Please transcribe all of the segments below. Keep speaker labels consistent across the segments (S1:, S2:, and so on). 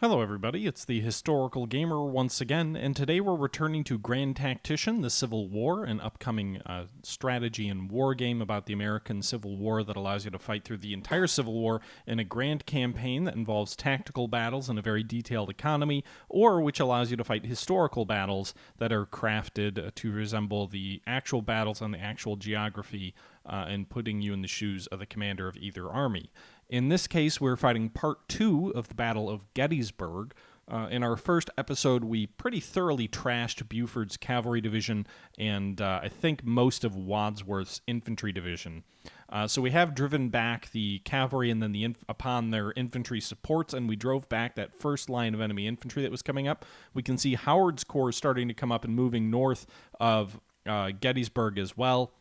S1: Hello everybody, it's the Historical Gamer once again, and today we're returning to Grand Tactician, the Civil War, an upcoming strategy and war game about the American Civil War that allows you to fight through the entire Civil War in a grand campaign that involves tactical battles and a very detailed economy, or which allows you to fight historical battles that are crafted to resemble the actual battles on the actual geography and putting you in the shoes of the commander of either army. In this case, we're fighting part 2 of the Battle of Gettysburg. In our first episode, we pretty thoroughly trashed Buford's cavalry division and I think most of Wadsworth's infantry division. So we have driven back the cavalry and then upon their infantry supports, and we drove back that first line of enemy infantry that was coming up. We can see Howard's corps starting to come up and moving north of Gettysburg as well.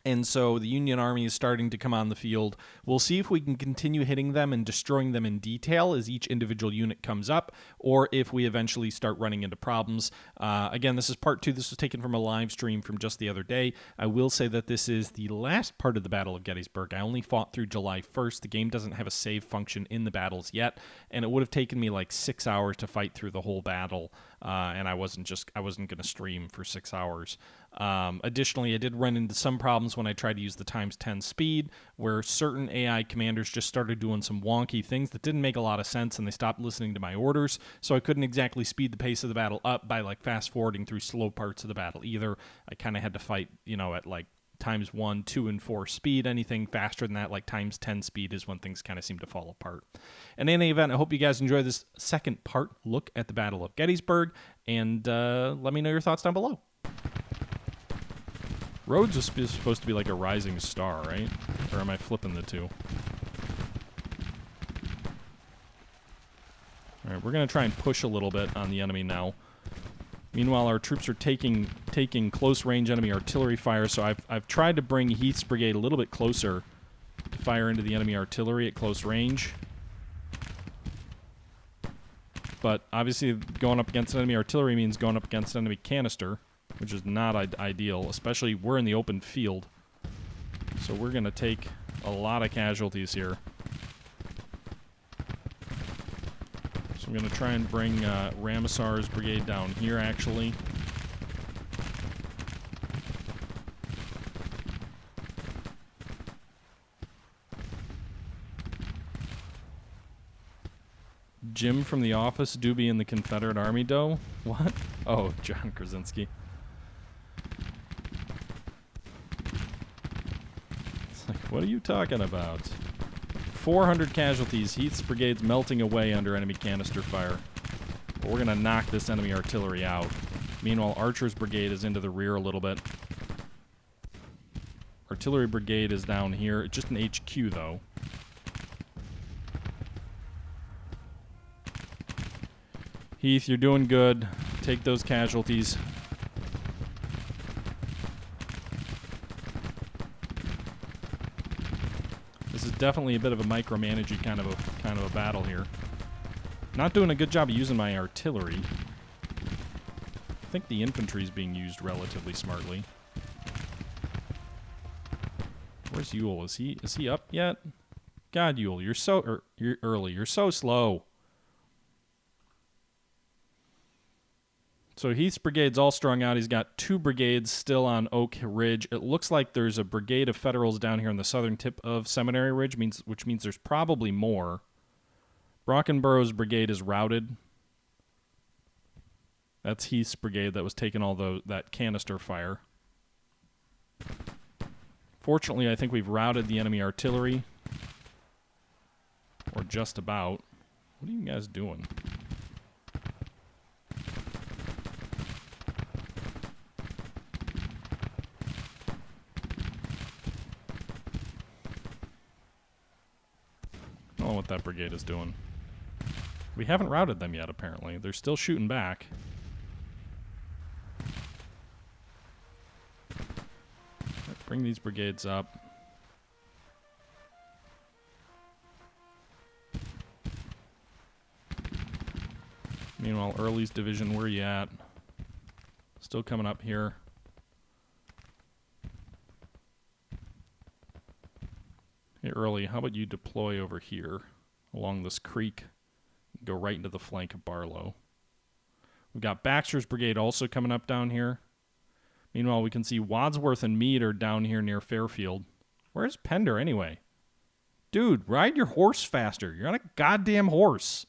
S1: And so the Union Army is starting to come on the field. We'll see if we can continue hitting them and destroying them in detail as each individual unit comes up, or if we eventually start running into problems. Again, this is part 2. This was taken from a live stream from just the other day. I will say that this is the last part of the Battle of Gettysburg. I only fought through July 1st. The game doesn't have a save function in the battles yet, and it would have taken me like 6 hours to fight through the whole battle, and I wasn't going to stream for 6 hours. Additionally, I did run into some problems when I tried to use the ×10 speed, where certain AI commanders just started doing some wonky things that didn't make a lot of sense, and they stopped listening to my orders, so I couldn't exactly speed the pace of the battle up by like fast forwarding through slow parts of the battle either. I kind of had to fight, at like ×1, 2, and 4 speed. Anything faster than that, like ×10 speed, is when things kind of seem to fall apart. In any event, I hope you guys enjoy this second part look at the Battle of Gettysburg, and let me know your thoughts down below. Rhodes is supposed to be like a rising star, right? Or am I flipping the two? Alright, we're going to try and push a little bit on the enemy now. Meanwhile, our troops are taking close-range enemy artillery fire, so I've tried to bring Heath's brigade a little bit closer to fire into the enemy artillery at close range. But obviously, going up against enemy artillery means going up against enemy canister, which is not ideal, especially we're in the open field. So we're going to take a lot of casualties here. So I'm going to try and bring Ramesar's brigade down here, actually. Jim from The Office do be in the Confederate Army, though? What? Oh, John Krasinski. What are you talking about? 400 casualties. Heath's brigade's melting away under enemy canister fire. But we're going to knock this enemy artillery out. Meanwhile, Archer's brigade is into the rear a little bit. Artillery brigade is down here. It's just an HQ, though. Heath, you're doing good. Take those casualties. This is definitely a bit of a micromanaging kind of a battle here. Not doing a good job of using my artillery. I think the infantry is being used relatively smartly. Where's Ewell? Is he up yet? God, Ewell, you're early. You're so slow. So Heath's brigade's all strung out. He's got 2 brigades still on Oak Ridge. It looks like there's a brigade of Federals down here on the southern tip of Seminary Ridge, which means there's probably more. Brockenborough's brigade is routed. That's Heath's brigade that was taking all that canister fire. Fortunately, I think we've routed the enemy artillery. Or just about. What are you guys doing? I don't know what that brigade is doing. We haven't routed them yet, apparently. They're still shooting back. Right, bring these brigades up. Meanwhile, Early's division, where you at? Still coming up here. Hey, Early, how about you deploy over here along this creek? go right into the flank of Barlow. We've got Baxter's brigade also coming up down here. Meanwhile, we can see Wadsworth and Meade are down here near Fairfield. Where's Pender anyway? Dude, ride your horse faster. You're on a goddamn horse.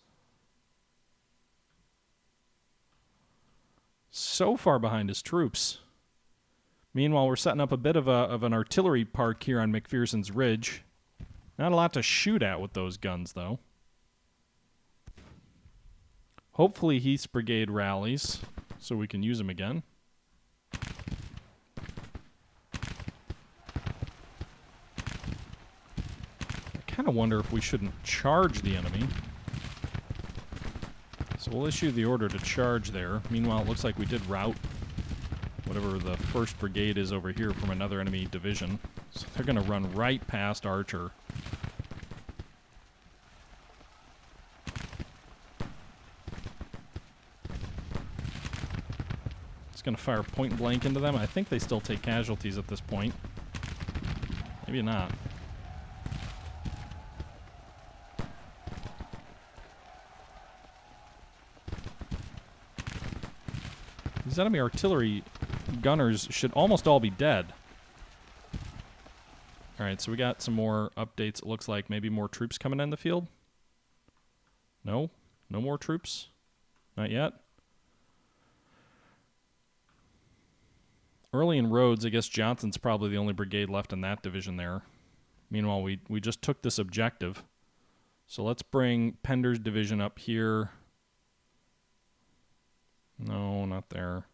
S1: So far behind his troops. Meanwhile, we're setting up a bit of an artillery park here on McPherson's Ridge. Not a lot to shoot at with those guns, though. Hopefully Heath's brigade rallies so we can use them again. I kind of wonder if we shouldn't charge the enemy. So we'll issue the order to charge there. Meanwhile, it looks like we did rout whatever the 1st Brigade is over here from another enemy division. So they're going to run right past Archer. It's going to fire point blank into them. I think they still take casualties at this point. Maybe not. These enemy artillery gunners should almost all be dead. Alright, so we got some more updates. It looks like maybe more troops coming in the field. No? No more troops? Not yet? Early in Rhodes, I guess Johnson's probably the only brigade left in that division there. Meanwhile, we just took this objective. So let's bring Pender's division up here. No, not there.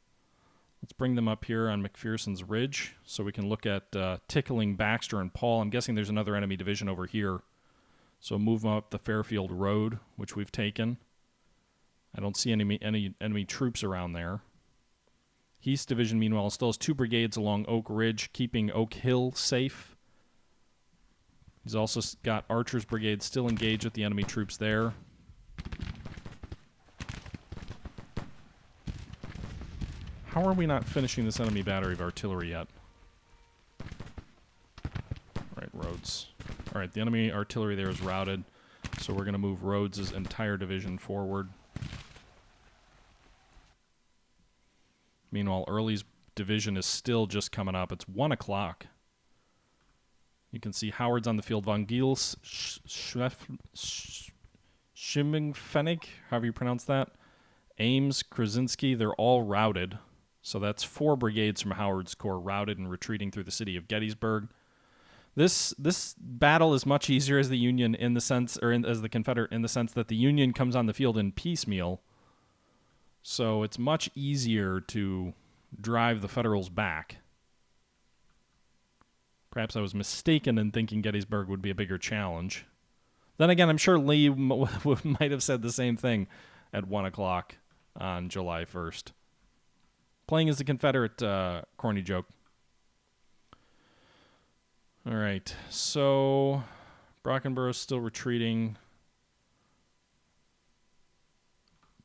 S1: Let's bring them up here on McPherson's Ridge so we can look at tickling Baxter and Paul. I'm guessing there's another enemy division over here. So move them up the Fairfield Road, which we've taken. I don't see any enemy troops around there. Heath's division, meanwhile, still has 2 brigades along Oak Ridge, keeping Oak Hill safe. He's also got Archer's brigade still engaged with the enemy troops there. How are we not finishing this enemy battery of artillery yet? Alright, Rhodes. Alright, the enemy artillery there is routed, so we're going to move Rhodes' entire division forward. Meanwhile, Early's division is still just coming up. It's 1 o'clock. You can see Howard's on the field. Von Giels, Schimingfenig, however you pronounce that. Ames, Krasinski, they're all routed. So that's 4 brigades from Howard's corps routed and retreating through the city of Gettysburg. This battle is much easier as the Union in the sense, or as the Confederate in the sense that the Union comes on the field in piecemeal. So it's much easier to drive the Federals back. Perhaps I was mistaken in thinking Gettysburg would be a bigger challenge. Then again, I'm sure Lee might have said the same thing at 1 o'clock on July 1st. Playing as the Confederate corny joke. All right, so Brockenborough's still retreating.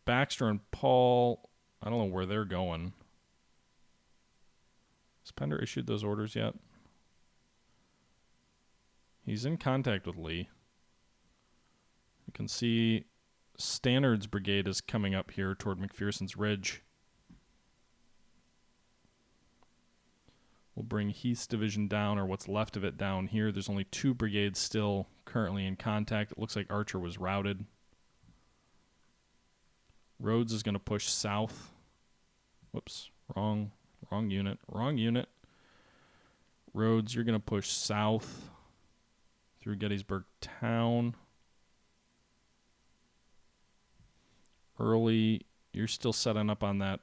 S1: Baxter and Paul, I don't know where they're going. Has Pender issued those orders yet? He's in contact with Lee. You can see Stannard's brigade is coming up here toward McPherson's Ridge. We'll bring Heath's division down, or what's left of it down here. There's only 2 brigades still currently in contact. It looks like Archer was routed. Rhodes is going to push south. Whoops, wrong unit. Rhodes, you're going to push south through Gettysburg town. Early, you're still setting up on that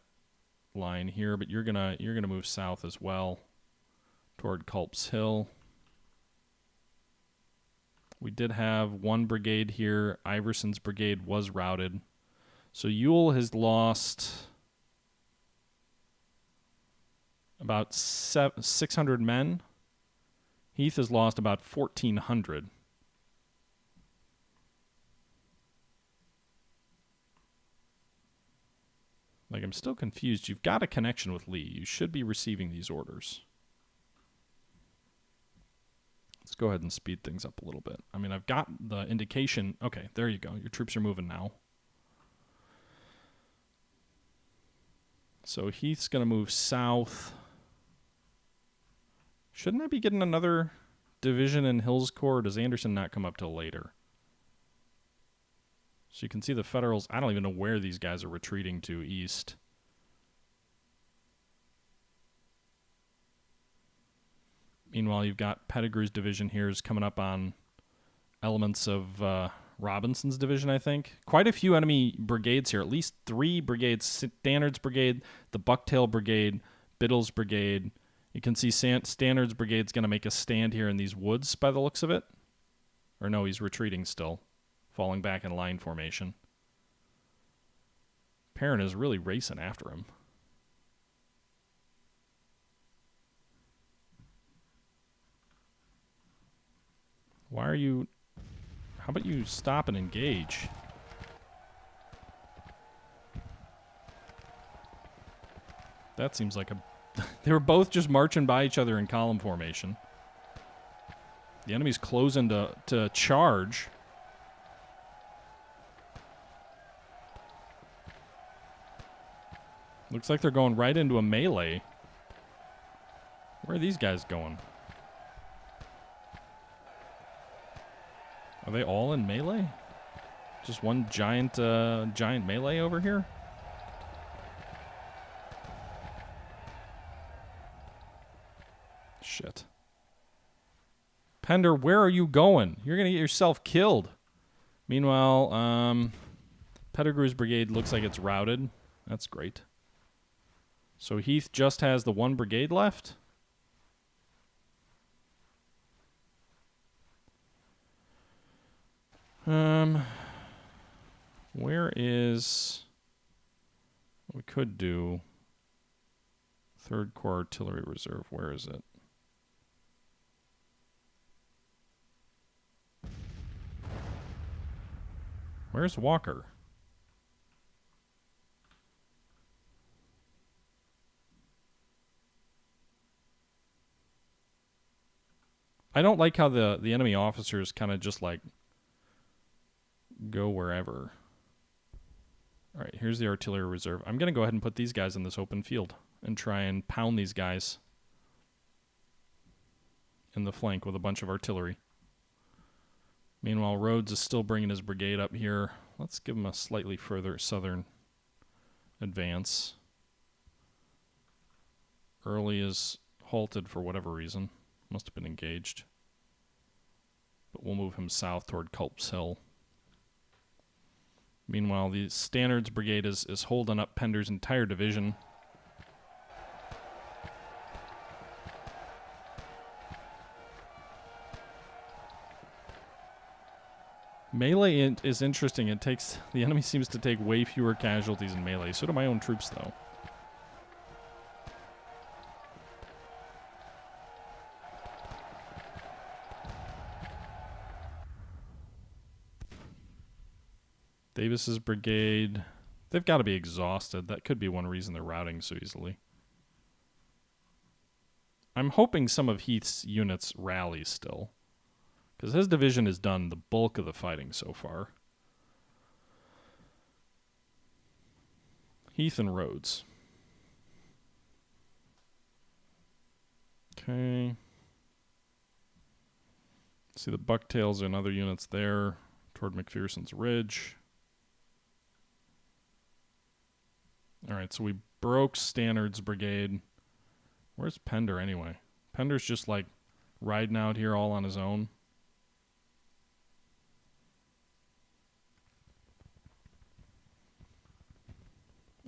S1: line here, but you're gonna move south as well toward Culp's Hill. We did have 1 brigade here. Iverson's brigade was routed. So Ewell has lost about 600 men. Heath has lost about 1,400. Like, I'm still confused. You've got a connection with Lee. You should be receiving these orders. Let's go ahead and speed things up a little bit. I mean, I've got the indication. Okay, there you go. Your troops are moving now. So Heath's going to move south. Shouldn't I be getting another division in Hill's Corps? Or does Anderson not come up till later? So you can see the Federals. I don't even know where these guys are retreating to east. Meanwhile, you've got Pettigrew's division here is coming up on elements of Robinson's division, I think. Quite a few enemy brigades here, at least 3 brigades. Stannard's brigade, the Bucktail brigade, Biddle's brigade. You can see Stannard's brigade's going to make a stand here in these woods by the looks of it. Or no, he's retreating still, falling back in line formation. Perrin is really racing after him. Why are you... How about you stop and engage? That seems like a... They were both just marching by each other in column formation. The enemy's closing to charge. Looks like they're going right into a melee. Where are these guys going? Are they all in melee? Just one giant melee over here? Shit. Pender, where are you going? You're going to get yourself killed. Meanwhile, Pettigrew's brigade looks like it's routed. That's great. So Heath just has the 1 brigade left? Where is... We could do 3rd Corps Artillery Reserve. Where is it? Where's Walker? I don't like how the enemy officers kind of just like go wherever. All right, here's the artillery reserve. I'm going to go ahead and put these guys in this open field and try and pound these guys in the flank with a bunch of artillery. Meanwhile, Rhodes is still bringing his brigade up here. Let's give him a slightly further southern advance. Early is halted for whatever reason. Must have been engaged. But we'll move him south toward Culp's Hill. Meanwhile, the Stannard's brigade is holding up Pender's entire division. Melee is interesting. The enemy seems to take way fewer casualties in melee. So do my own troops, though. Davis's brigade, they've got to be exhausted. That could be one reason they're routing so easily. I'm hoping some of Heath's units rally still, because his division has done the bulk of the fighting so far. Heath and Rhodes. Okay. See the Bucktails and other units there toward McPherson's Ridge. All right, so we broke Stannard's brigade. Where's Pender anyway? Pender's just like riding out here all on his own.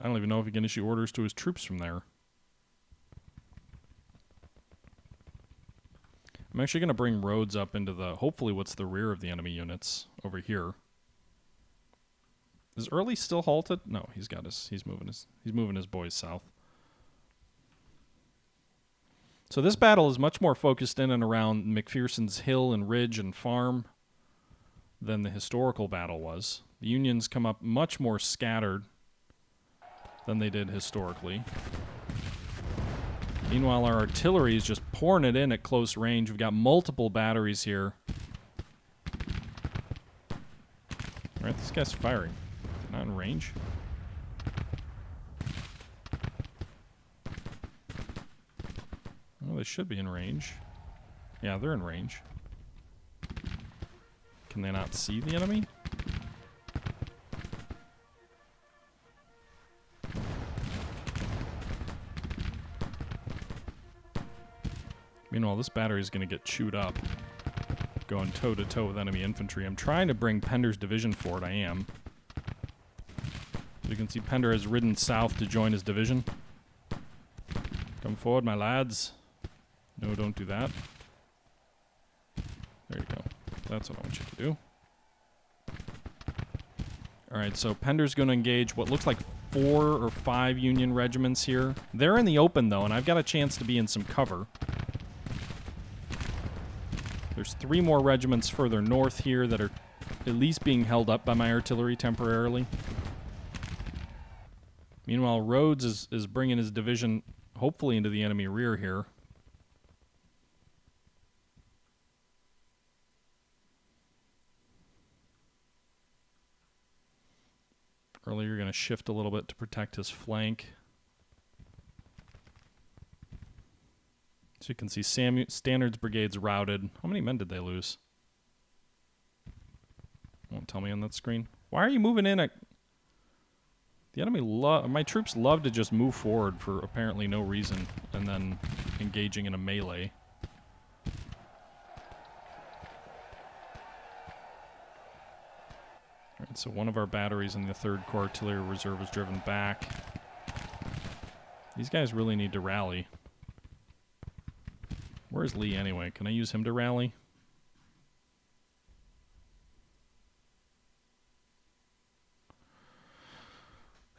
S1: I don't even know if he can issue orders to his troops from there. I'm actually going to bring Rhodes up into hopefully what's the rear of the enemy units over here. Is Early still halted? No, he's moving his boys south. So this battle is much more focused in and around McPherson's hill and ridge and farm than the historical battle was. The Unions come up much more scattered than they did historically. Meanwhile, our artillery is just pouring it in at close range. We've got multiple batteries here. All right, this guy's firing. Not in range. they should be in range. Yeah, they're in range. Can they not see the enemy? Meanwhile, this battery is going to get chewed up. Going toe-to-toe with enemy infantry. I'm trying to bring Pender's division forward. I am. You can see Pender has ridden south to join his division. Come forward, my lads. No, don't do that. There you go. That's what I want you to do. Alright, so Pender's going to engage what looks like 4 or 5 Union regiments here. They're in the open, though, and I've got a chance to be in some cover. There's 3 more regiments further north here that are at least being held up by my artillery temporarily. Meanwhile, Rhodes is bringing his division hopefully into the enemy rear here. Earlier, going to shift a little bit to protect his flank. So you can see Stannard's brigade's routed. How many men did they lose? Won't tell me on that screen. Why are you moving in at... The enemy my troops love to just move forward for apparently no reason and then engaging in a melee. Alright, so one of our batteries in the 3rd Corps Artillery Reserve was driven back. These guys really need to rally. Where's Lee anyway? Can I use him to rally?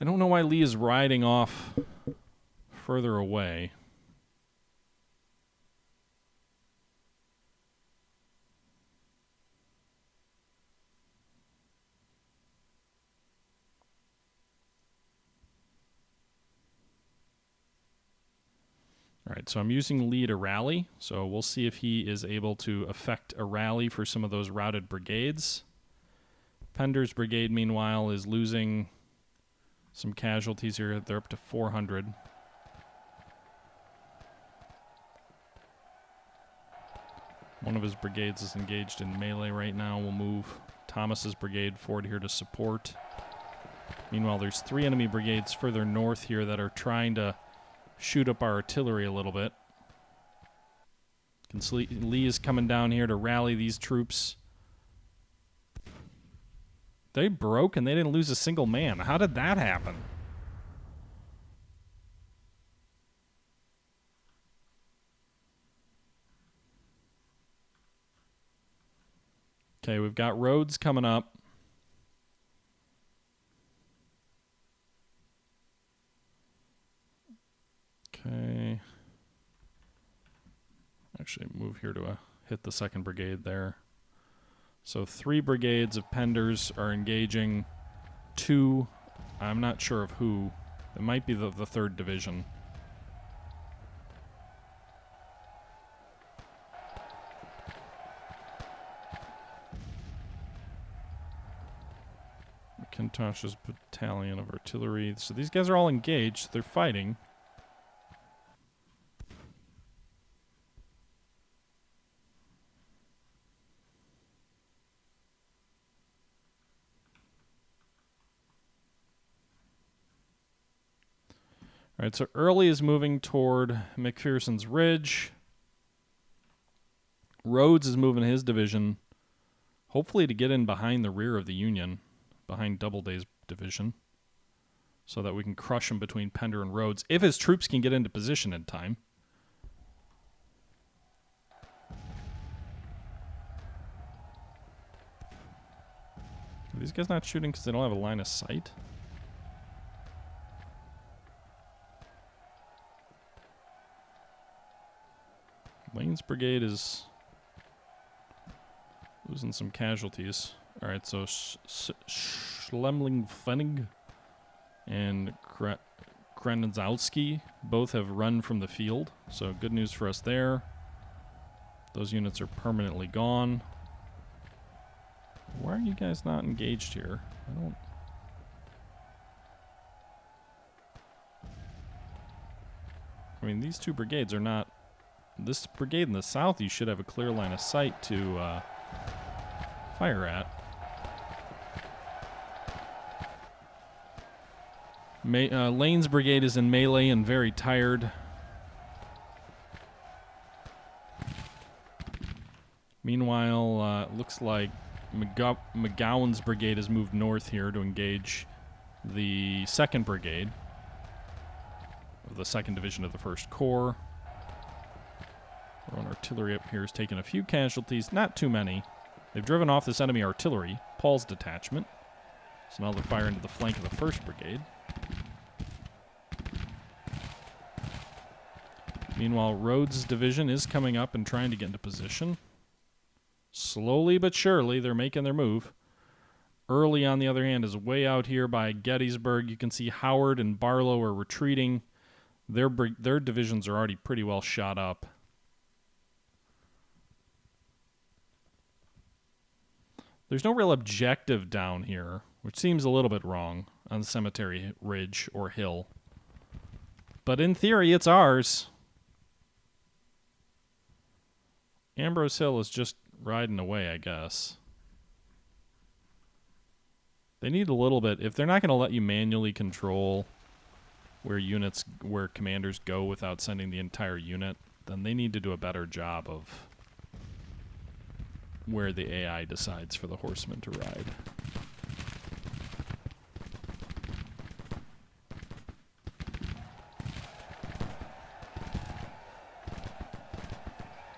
S1: I don't know why Lee is riding off further away. Alright, so I'm using Lee to rally, so we'll see if he is able to effect a rally for some of those routed brigades. Pender's brigade, meanwhile, is losing some casualties here. They're up to 400. One of his brigades is engaged in melee right now. We'll move Thomas's brigade forward here to support. Meanwhile, there's 3 enemy brigades further north here that are trying to shoot up our artillery a little bit. Lee is coming down here to rally these troops. They broke and they didn't lose a single man. How did that happen? Okay, we've got Rhodes coming up. Okay. Actually, move here to hit the 2nd brigade there. So 3 brigades of Penders are engaging 2. I'm not sure of who. It might be the 3rd Division. McIntosh's battalion of artillery. So these guys are all engaged. They're fighting. All right, so Early is moving toward McPherson's Ridge. Rhodes is moving his division, hopefully to get in behind the rear of the Union, behind Doubleday's division, so that we can crush him between Pender and Rhodes, if his troops can get into position in time. Are these guys not shooting because they don't have a line of sight? Lane's brigade is losing some casualties. Alright, so Schlemling-Fennig and Krendzowski both have run from the field, so good news for us there. Those units are permanently gone. Why are you guys not engaged here? I mean, these 2 brigades are not this brigade in the south, you should have a clear line of sight to fire at. Lane's brigade is in melee and very tired. Meanwhile, it looks like McGowan's brigade has moved north here to engage the 2nd Brigade of the 2nd Division of the 1st Corps. Our own artillery up here has taken a few casualties, not too many. They've driven off this enemy artillery, Paul's detachment. So now they're firing into the flank of the 1st Brigade. Meanwhile, Rhodes' division is coming up and trying to get into position. Slowly but surely, they're making their move. Early, on the other hand, is way out here by Gettysburg. You can see Howard and Barlow are retreating. Their divisions are already pretty well shot up. There's no real objective down here, which seems a little bit wrong on Cemetery Ridge or Hill. But in theory, it's ours. Ambrose Hill is just riding away, I guess. They need a little bit. If they're not going to let you manually control where commanders go without sending the entire unit, then they need to do a better job of where the AI decides for the horsemen to ride.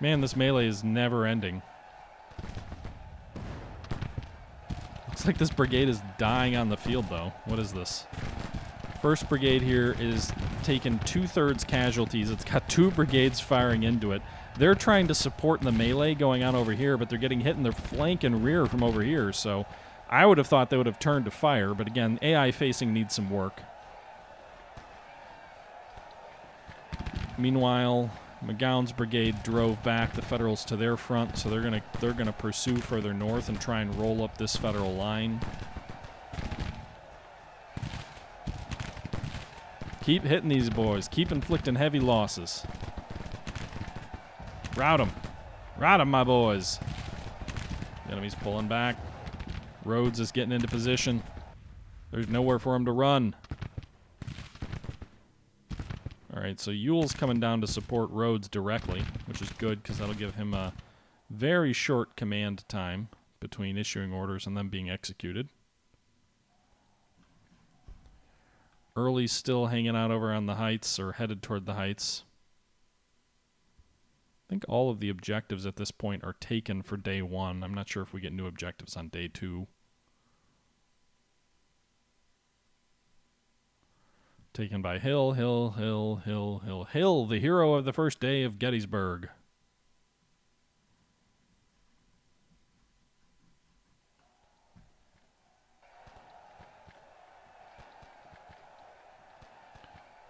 S1: Man, this melee is never ending. Looks like this brigade is dying on the field, though. What is this? 1st Brigade here is taking 2/3 casualties. It's got 2 brigades firing into it. They're trying to support the melee going on over here, but they're getting hit in their flank and rear from over here. So I would have thought they would have turned to fire, but again, AI facing needs some work. Meanwhile, McGowan's brigade drove back the Federals to their front, so they're gonna pursue further north and try and roll up this Federal line. Keep hitting these boys. Keep inflicting heavy losses. Rout them. Rout them, my boys. The enemy's pulling back. Rhodes is getting into position. There's nowhere for him to run. Alright, so Ewell's coming down to support Rhodes directly, which is good because that'll give him a very short command time between issuing orders and them being executed. Early's still hanging out over on the heights, or headed toward the heights. I think all of the objectives at this point are taken for day 1. I'm not sure if we get new objectives on day 2. Taken by Hill, the hero of the first day of Gettysburg.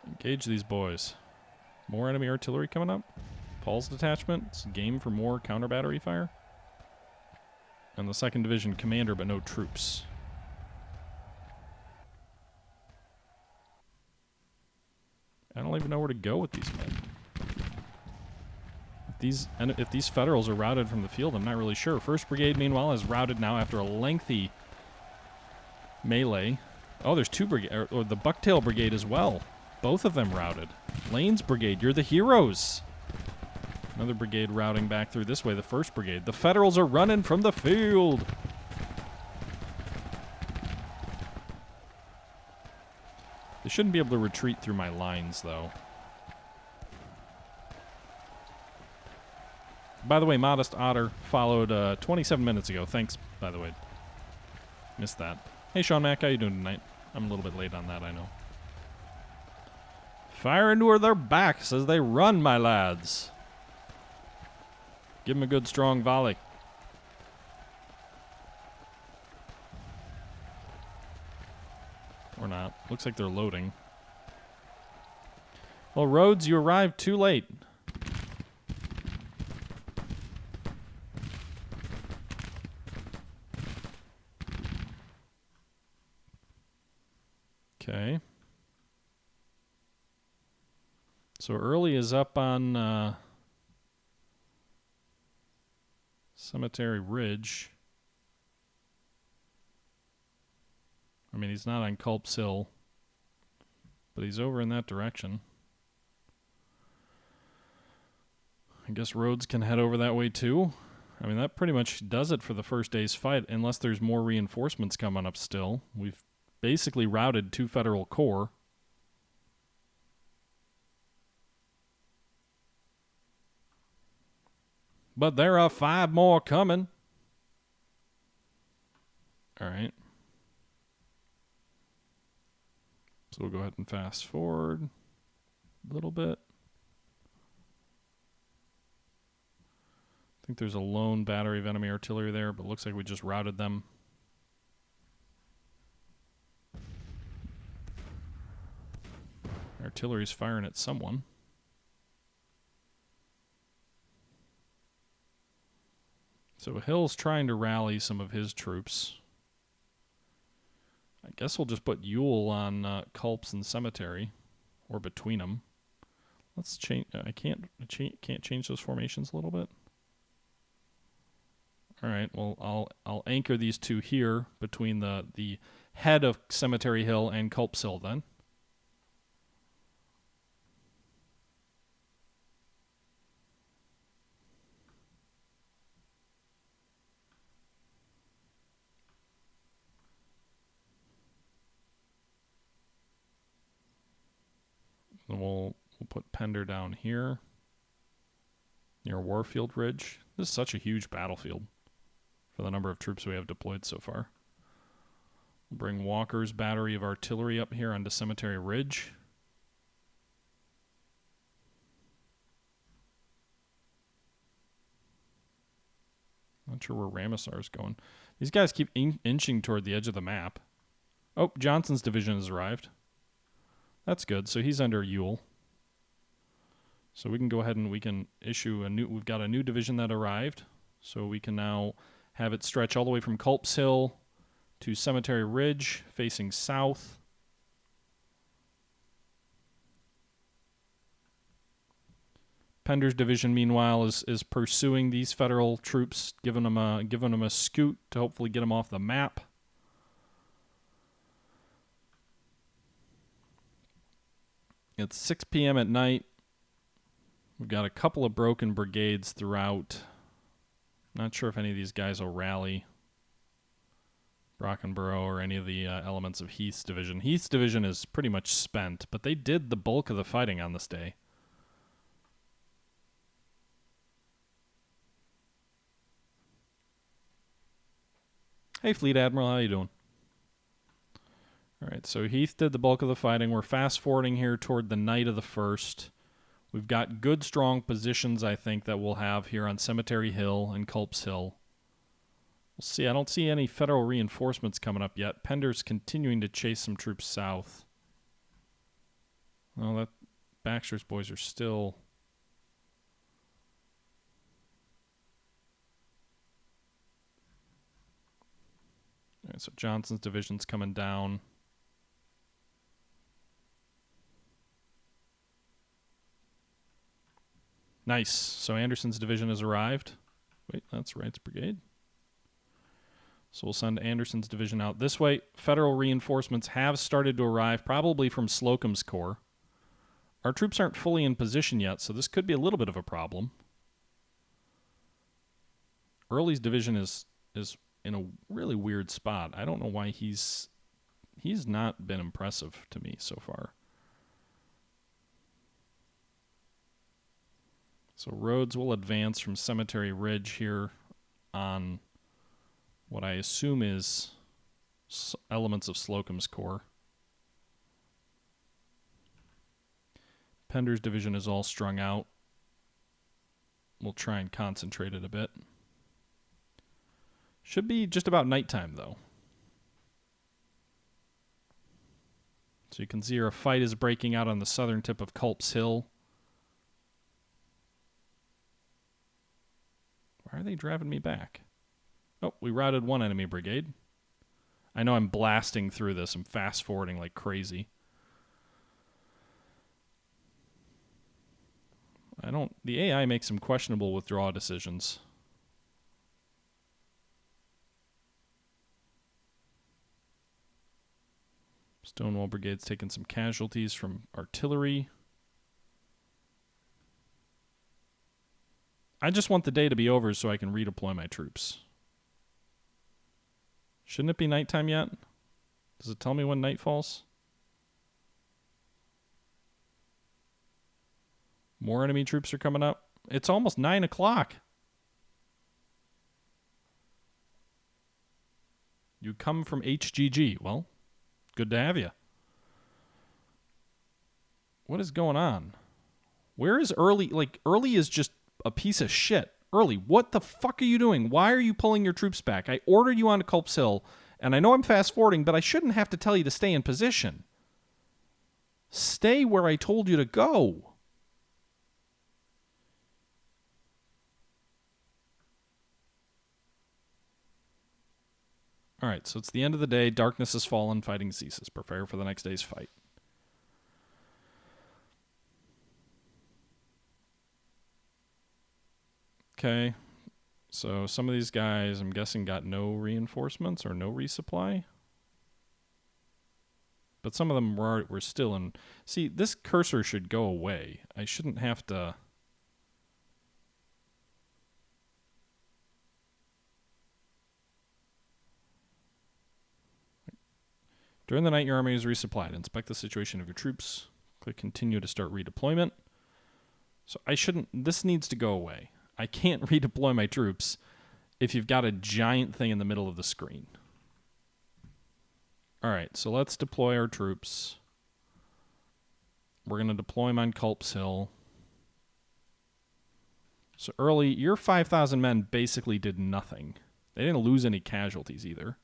S1: Engage these boys. More enemy artillery coming up. Paul's detachment. It's game for more counter battery fire. And the 2nd Division commander, but no troops. I don't even know where to go with these men. If these Federals are routed from the field, I'm not really sure. 1st Brigade, meanwhile, is routed now after a lengthy melee. Oh, there's 2 brigades, or the Bucktail Brigade as well. Both of them routed. Lane's brigade, you're the heroes. Another brigade routing back through this way, the 1st Brigade. The Federals are running from the field. They shouldn't be able to retreat through my lines, though. By the way, Modest Otter followed 27 minutes ago. Thanks, by the way. Missed that. Hey, Sean Mack, how you doing tonight? I'm a little bit late on that, I know. Fire into their backs as they run, my lads. Give them a good, strong volley. Or not. Looks like they're loading. Well, Rhodes, you arrived too late. Okay. So Early is up on Cemetery Ridge. I mean, he's not on Culp's Hill, but he's over in that direction. I guess Rhodes can head over that way too. I mean, that pretty much does it for the first day's fight, unless there's more reinforcements coming up still. We've basically routed 2 Federal corps. But there are 5 more coming. All right. So we'll go ahead and fast forward a little bit. I think there's a lone battery of enemy artillery there, but it looks like we just routed them. Artillery's firing at someone. So Hill's trying to rally some of his troops. I guess we'll just put Ewell on Culp's and Cemetery, or between them. Let's change. I can't change those formations a little bit. All right. Well, I'll anchor these 2 here between the head of Cemetery Hill and Culp's Hill then. And we'll put Pender down here near Warfield Ridge. This is such a huge battlefield for the number of troops we have deployed so far. We'll bring Walker's battery of artillery up here onto Cemetery Ridge. Not sure where Ramesar's going. These guys keep inching toward the edge of the map. Oh, Johnson's division has arrived. That's good. So he's under Ewell. So we can go ahead and we can issue a new... We've got a new division that arrived. So we can now have it stretch all the way from Culp's Hill to Cemetery Ridge, facing south. Pender's division, meanwhile, is pursuing these Federal troops, giving them a scoot to hopefully get them off the map. It's 6 p.m. at night. We've got a couple of broken brigades throughout. Not sure if any of these guys will rally. Brockenborough or any of the elements of Heath's division. Heath's division is pretty much spent, but they did the bulk of the fighting on this day. Hey, Fleet Admiral, how you doing? All right, so Heath did the bulk of the fighting. We're fast-forwarding here toward the night of the 1st. We've got good, strong positions, I think, that we'll have here on Cemetery Hill and Culp's Hill. We'll see. I don't see any Federal reinforcements coming up yet. Pender's continuing to chase some troops south. Well, Baxter's boys are still... All right, so Johnson's division's coming down. Nice. So Anderson's division has arrived. Wait, that's Wright's brigade. So we'll send Anderson's division out this way. Federal reinforcements have started to arrive, probably from Slocum's corps. Our troops aren't fully in position yet, so this could be a little bit of a problem. Early's division is in a really weird spot. I don't know why he's not been impressive to me so far. So Rhodes will advance from Cemetery Ridge here on what I assume is elements of Slocum's corps. Pender's division is all strung out. We'll try and concentrate it a bit. Should be just about nighttime, though. So you can see here a fight is breaking out on the southern tip of Culp's Hill. Why are they driving me back? Oh, we routed one enemy brigade. I know I'm blasting through this. I'm fast-forwarding like crazy. The AI makes some questionable withdrawal decisions. Stonewall Brigade's taking some casualties from artillery. I just want the day to be over so I can redeploy my troops. Shouldn't it be nighttime yet? Does it tell me when night falls? More enemy troops are coming up. It's almost 9 o'clock. You come from HGG. Well, good to have you. What is going on? Where is Early? Like, Early is just a piece of shit. Early, what the fuck are you doing? Why are you pulling your troops back? I ordered you onto Culp's Hill, and I know I'm fast forwarding, but I shouldn't have to tell you to stay in position. Stay where I told you to go. All right, so it's the end of the day. Darkness has fallen. Fighting ceases. Prepare for the next day's fight. Okay, so some of these guys, I'm guessing, got no reinforcements or no resupply. But some of them were still in... See, this cursor should go away. I shouldn't have to... During the night, your army is resupplied. Inspect the situation of your troops. Click continue to start redeployment. So I shouldn't... This needs to go away. I can't redeploy my troops if you've got a giant thing in the middle of the screen. All right, so let's deploy our troops. We're going to deploy them on Culp's Hill. So Early, your 5,000 men basically did nothing. They didn't lose any casualties either.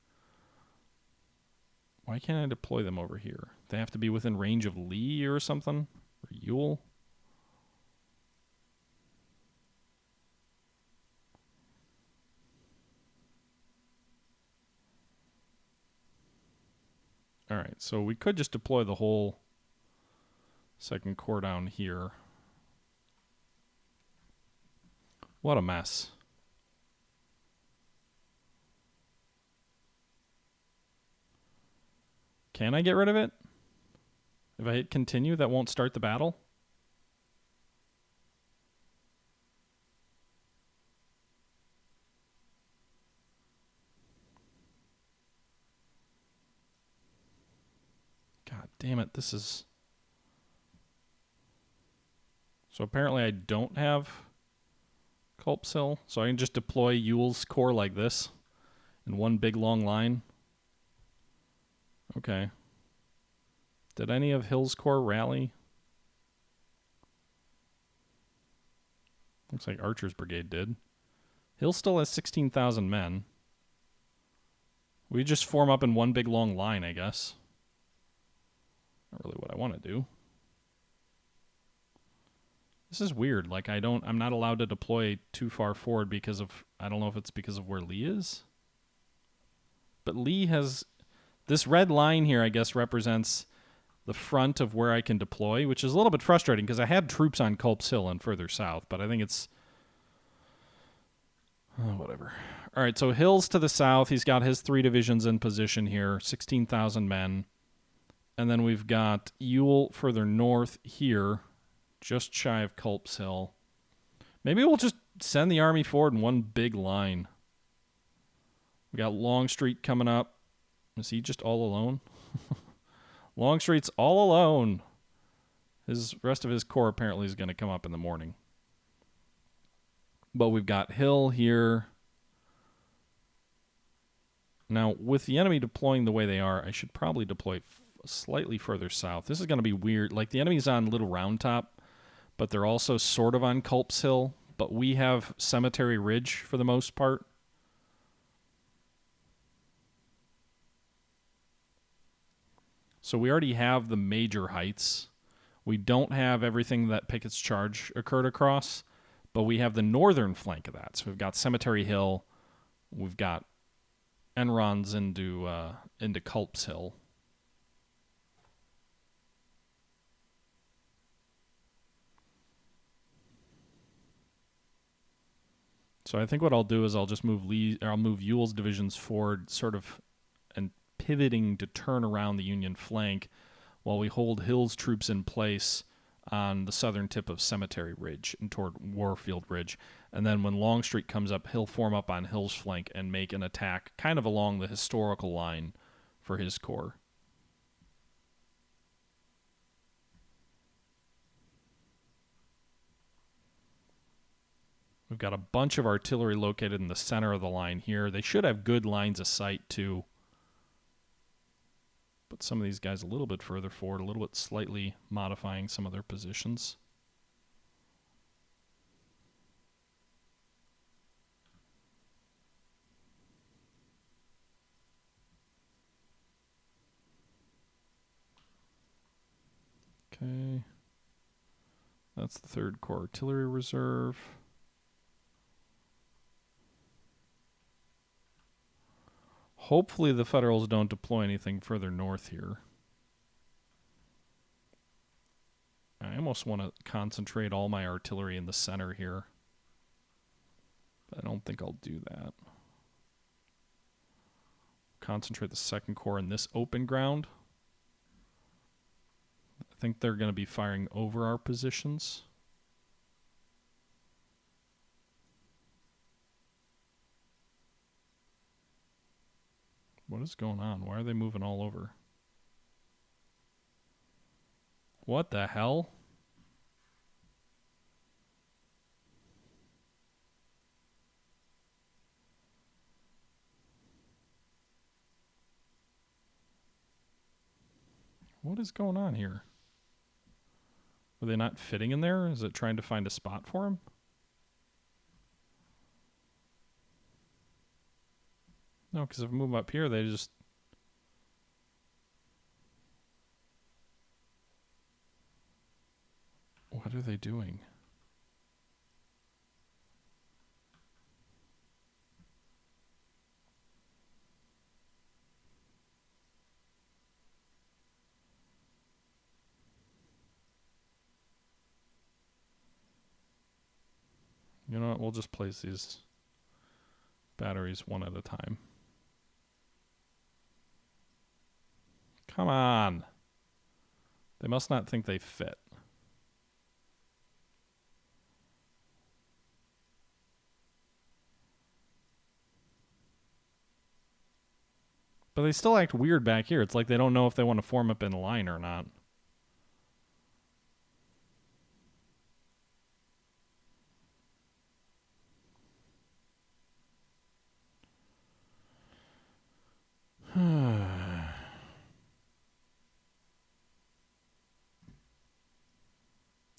S1: Why can't I deploy them over here? They have to be within range of Lee or something? Or Ewell? All right, so we could just deploy the whole Second Corps down here. What a mess. Can I get rid of it? If I hit continue, that won't start the battle? God damn it, this is... So apparently I don't have Culp's Hill, so I can just deploy Ewell's Corps like this in one big long line. Okay. Did any of Hill's Corps rally? Looks like Archer's Brigade did. Hill still has 16,000 men. We just form up in one big long line, I guess. Not really what I want to do. This is weird. Like, I'm not allowed to deploy too far forward because of, I don't know if it's because of where Lee is. But Lee has, this red line here, I guess, represents the front of where I can deploy, which is a little bit frustrating because I had troops on Culp's Hill and further south, but I think it's, whatever. All right, so Hill's to the south. He's got his 3 divisions in position here, 16,000 men. And then we've got Ewell further north here, just shy of Culp's Hill. Maybe we'll just send the army forward in one big line. We got Longstreet coming up. Is he just all alone? Longstreet's all alone. His rest of his corps apparently is going to come up in the morning. But we've got Hill here. Now, with the enemy deploying the way they are, I should probably deploy slightly further south. This is going to be weird. Like, the enemy's on Little Round Top, but they're also sort of on Culp's Hill. But we have Cemetery Ridge for the most part. So we already have the major heights. We don't have everything that Pickett's charge occurred across, but we have the northern flank of that. So we've got Cemetery Hill. We've got Enron's into Culp's Hill. So I think what I'll do is I'll just move Ewell's divisions forward, sort of, and pivoting to turn around the Union flank while we hold Hill's troops in place on the southern tip of Cemetery Ridge and toward Warfield Ridge. And then when Longstreet comes up, he'll form up on Hill's flank and make an attack kind of along the historical line for his corps. We've got a bunch of artillery located in the center of the line here. They should have good lines of sight, too. But some of these guys a little bit further forward, a little bit slightly modifying some of their positions. Okay. That's the 3rd Corps Artillery Reserve. Hopefully the Federals don't deploy anything further north here. I almost want to concentrate all my artillery in the center here. But I don't think I'll do that. Concentrate the 2nd Corps in this open ground. I think they're going to be firing over our positions. What is going on? Why are they moving all over? What the hell? What is going on here? Were they not fitting in there? Is it trying to find a spot for him? No, because if I move up here, they just... What are they doing? You know what? We'll just place these batteries one at a time. Come on. They must not think they fit. But they still act weird back here. It's like they don't know if they want to form up in a line or not.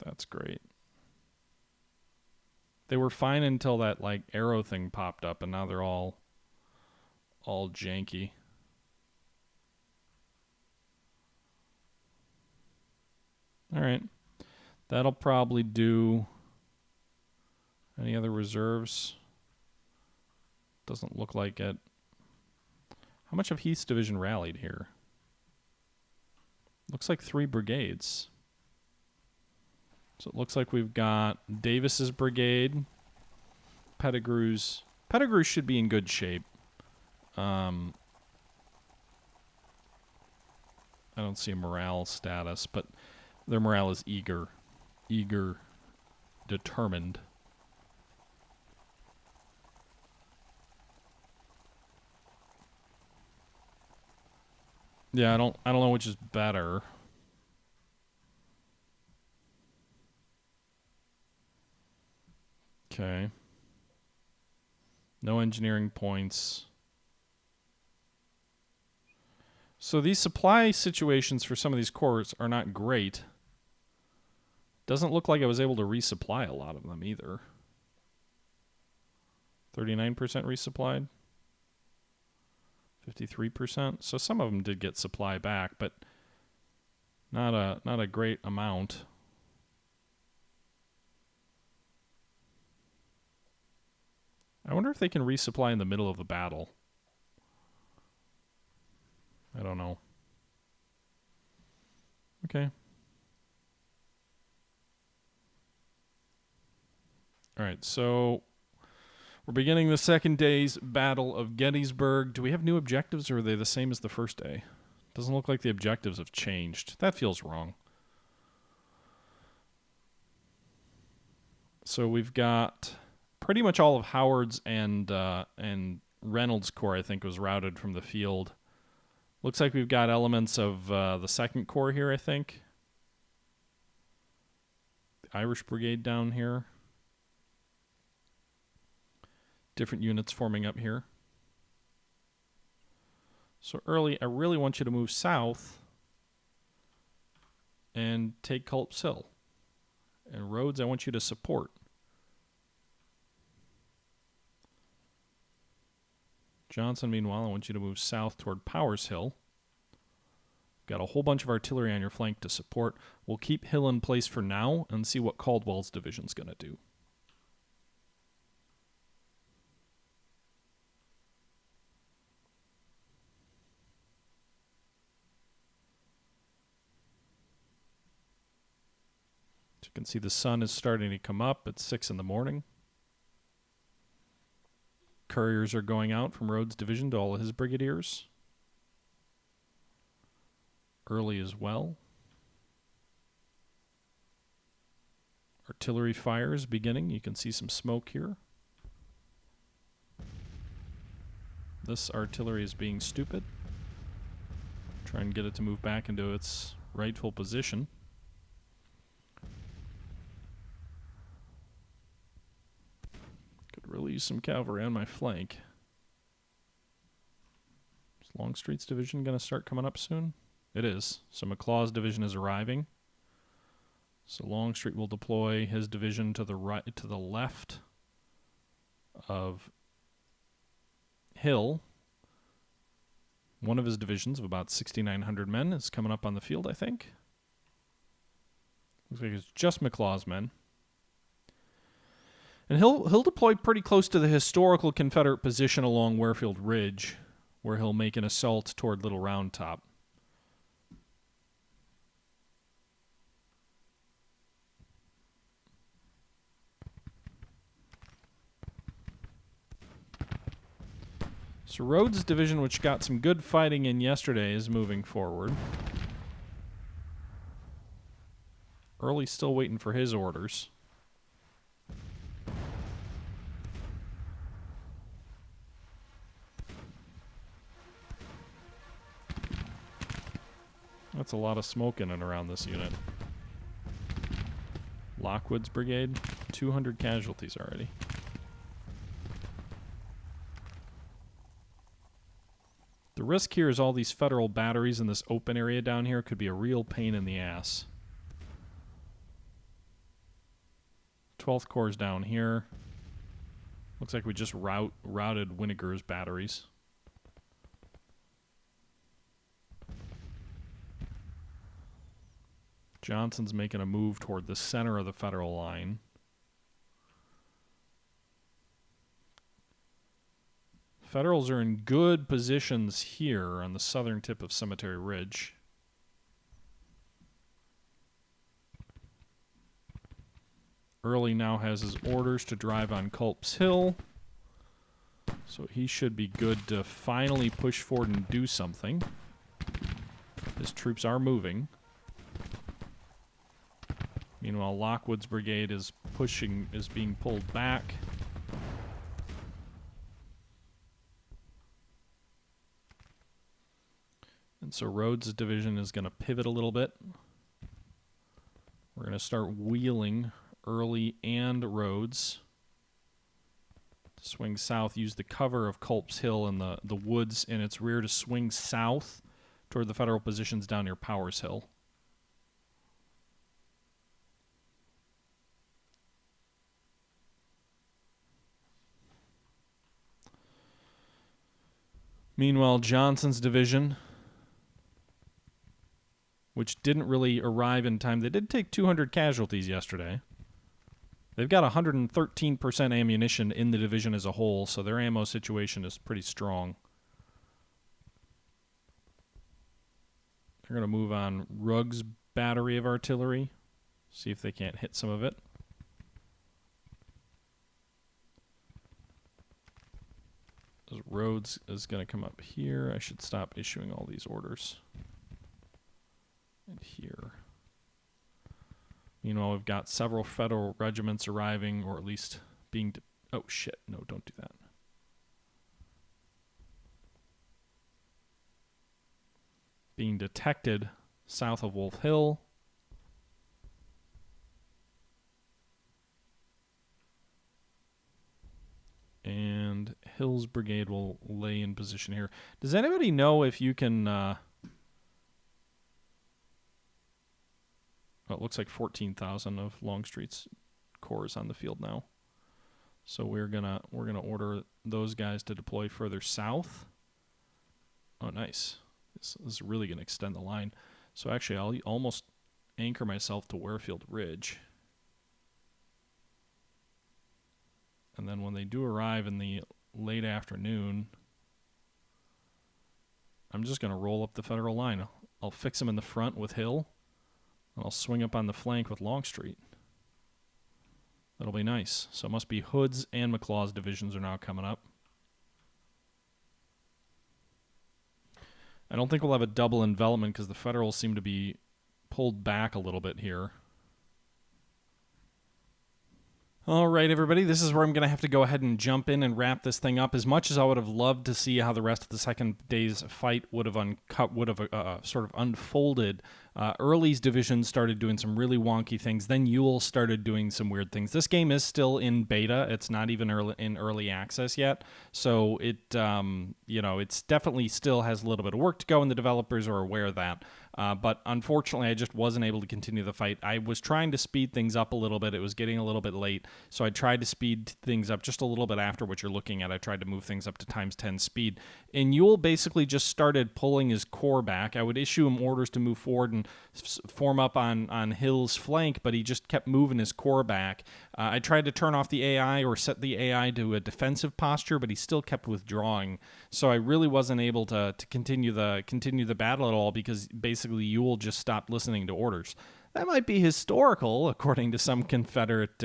S1: That's great. They were fine until that like arrow thing popped up, and now they're all janky. All right. That'll probably do. Any other reserves? Doesn't look like it. How much of Heath's division rallied here? Looks like 3 brigades. So it looks like we've got Davis's brigade. Pettigrew's should be in good shape. I don't see a morale status, but their morale is eager, determined. Yeah, I don't know which is better. Okay. No engineering points. So these supply situations for some of these corps are not great. Doesn't look like I was able to resupply a lot of them either. 39% resupplied. 53%. So some of them did get supply back, but not a great amount. I wonder if they can resupply in the middle of the battle. I don't know. Okay. All right, so We're beginning the second day's Battle of Gettysburg. Do we have new objectives, or are they the same as the first day? Doesn't look like the objectives have changed. That feels wrong. So we've got pretty much all of Howard's and Reynolds' Corps, I think, was routed from the field. Looks like we've got elements of the 2nd Corps here, I think. The Irish Brigade down here. Different units forming up here. So Early, I really want you to move south and take Culp's Hill. And Rhodes, I want you to support. Johnson, meanwhile, I want you to move south toward Powers Hill. Got a whole bunch of artillery on your flank to support. We'll keep Hill in place for now and see what Caldwell's division's going to do. As you can see, the sun is starting to come up at 6 in the morning. Couriers are going out from Rhodes' division to all of his brigadiers. Early as well. Artillery fire is beginning. You can see some smoke here. This artillery is being stupid. Try and get it to move back into its rightful position. Really use some cavalry on my flank. Is Longstreet's division going to start coming up soon? It is. So McLaw's division is arriving. So Longstreet will deploy his division to the right, to the left of Hill. One of his divisions of about 6,900 men is coming up on the field, I think. Looks like it's just McLaw's men. And he'll deploy pretty close to the historical Confederate position along Warfield Ridge, where he'll make an assault toward Little Round Top. So Rhodes' division, which got some good fighting in yesterday, is moving forward. Early's still waiting for his orders. That's a lot of smoke in and around this unit. Lockwood's brigade, 200 casualties already. The risk here is all these federal batteries in this open area down here could be a real pain in the ass. 12th Corps is down here. Looks like we just routed Winnegar's batteries. Johnson's making a move toward the center of the federal line. Federals are in good positions here on the southern tip of Cemetery Ridge. Early now has his orders to drive on Culp's Hill. So he should be good to finally push forward and do something. His troops are moving. Meanwhile, Lockwood's brigade is being pulled back. And so Rhodes' division is going to pivot a little bit. We're going to start wheeling Early and Rhodes. To swing south, use the cover of Culp's Hill and the woods in its rear to swing south toward the federal positions down near Powers Hill. Meanwhile, Johnson's division, which didn't really arrive in time, they did take 200 casualties yesterday. They've got 113% ammunition in the division as a whole, so their ammo situation is pretty strong. They're going to move on Rugg's battery of artillery, see if they can't hit some of it. Those roads is going to come up here. I should stop issuing all these orders. And here. Meanwhile, we've got several federal regiments arriving, or at least being... oh, shit. No, don't do that. Being detected south of Wolf Hill. And Hill's brigade will lay in position here. Does anybody know if you can... well, it looks like 14,000 of Longstreet's corps is on the field now. So we're gonna order those guys to deploy further south. Oh, nice. This is really gonna extend the line. So actually, I'll almost anchor myself to Warefield Ridge. And then when they do arrive in the late afternoon, I'm just going to roll up the Federal line. I'll fix them in the front with Hill, and I'll swing up on the flank with Longstreet. That'll be nice. So it must be Hood's and McLaw's divisions are now coming up. I don't think we'll have a double envelopment because the Federals seem to be pulled back a little bit here. All right, everybody, this is where I'm going to have to go ahead and jump in and wrap this thing up. As much as I would have loved to see how the rest of the second day's fight would have sort of unfolded, Early's division started doing some really wonky things. Then Ewell started doing some weird things. This game is still in beta. It's not even in early access yet. So it, it's definitely still has a little bit of work to go, and the developers are aware of that. But unfortunately, I just wasn't able to continue the fight. I was trying to speed things up a little bit. It was getting a little bit late, so I tried to speed things up just a little bit after what you're looking at. I tried to move things up to ×10 speed. And Ewell basically just started pulling his corps back. I would issue him orders to move forward and form up on Hill's flank, but he just kept moving his corps back. I tried to turn off the AI or set the AI to a defensive posture, but he still kept withdrawing. So I really wasn't able to continue the battle at all because basically Ewell just stopped listening to orders. That might be historical, according to some Confederate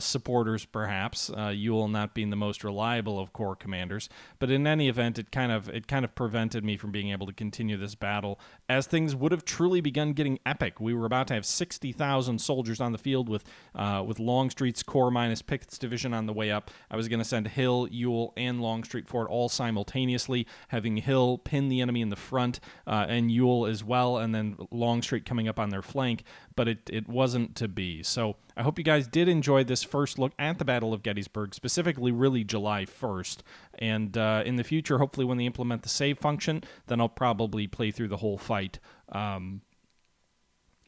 S1: supporters, perhaps. Ewell not being the most reliable of corps commanders, but in any event, it kind of prevented me from being able to continue this battle, as things would have truly begun getting epic. We were about to have 60,000 soldiers on the field with Longstreet's corps minus Pickett's division on the way up. I was going to send Hill, Ewell, and Longstreet forward all simultaneously, having Hill pin the enemy in the front and Ewell as well, and then Longstreet coming up on their flank, but it wasn't to be. So I hope you guys did enjoy this first look at the Battle of Gettysburg, specifically really July 1st. And in the future, hopefully when they implement the save function, then I'll probably play through the whole fight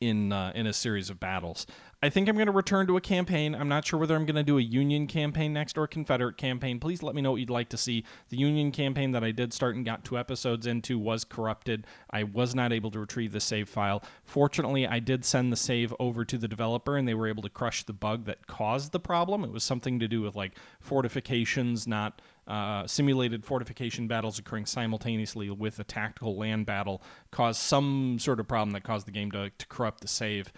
S1: in a series of battles. I think I'm going to return to a campaign. I'm not sure whether I'm going to do a Union campaign next or a Confederate campaign. Please let me know what you'd like to see. The Union campaign that I did start and got 2 episodes into was corrupted. I was not able to retrieve the save file. Fortunately, I did send the save over to the developer, and they were able to crush the bug that caused the problem. It was something to do with like fortifications, not simulated fortification battles occurring simultaneously with a tactical land battle caused some sort of problem that caused the game to corrupt the save.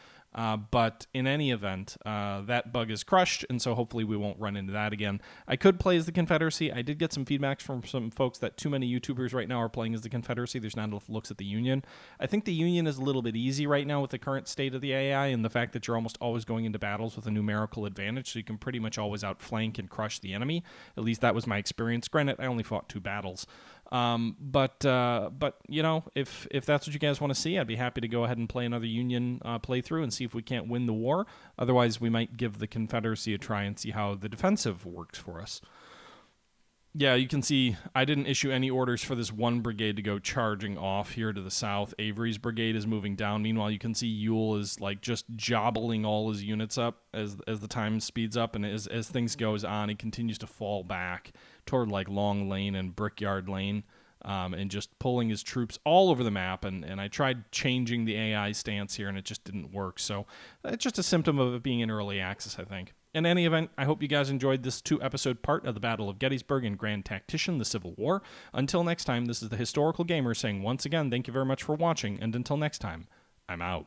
S1: But in any event, that bug is crushed, and so hopefully we won't run into that again. I could play as the Confederacy. I did get some feedback from some folks that too many YouTubers right now are playing as the Confederacy. There's not enough looks at the Union. I think the Union is a little bit easy right now with the current state of the AI and the fact that you're almost always going into battles with a numerical advantage, so you can pretty much always outflank and crush the enemy. At least that was my experience. Granted, I only fought 2 battles. But you know, if that's what you guys want to see, I'd be happy to go ahead and play another Union playthrough and see if we can't win the war. Otherwise, we might give the Confederacy a try and see how the defensive works for us. Yeah, you can see I didn't issue any orders for this one brigade to go charging off here to the south. Avery's brigade is moving down. Meanwhile, you can see Ewell is like just jobbling all his units up as the time speeds up, and as things goes on, he continues to fall back toward like Long Lane and Brickyard Lane, and just pulling his troops all over the map. And I tried changing the AI stance here, and it just didn't work. So it's just a symptom of it being in early access, I think. In any event, I hope you guys enjoyed this 2-episode part of the Battle of Gettysburg and Grand Tactician, the Civil War. Until next time, this is the Historical Gamer saying once again, thank you very much for watching, and until next time, I'm out.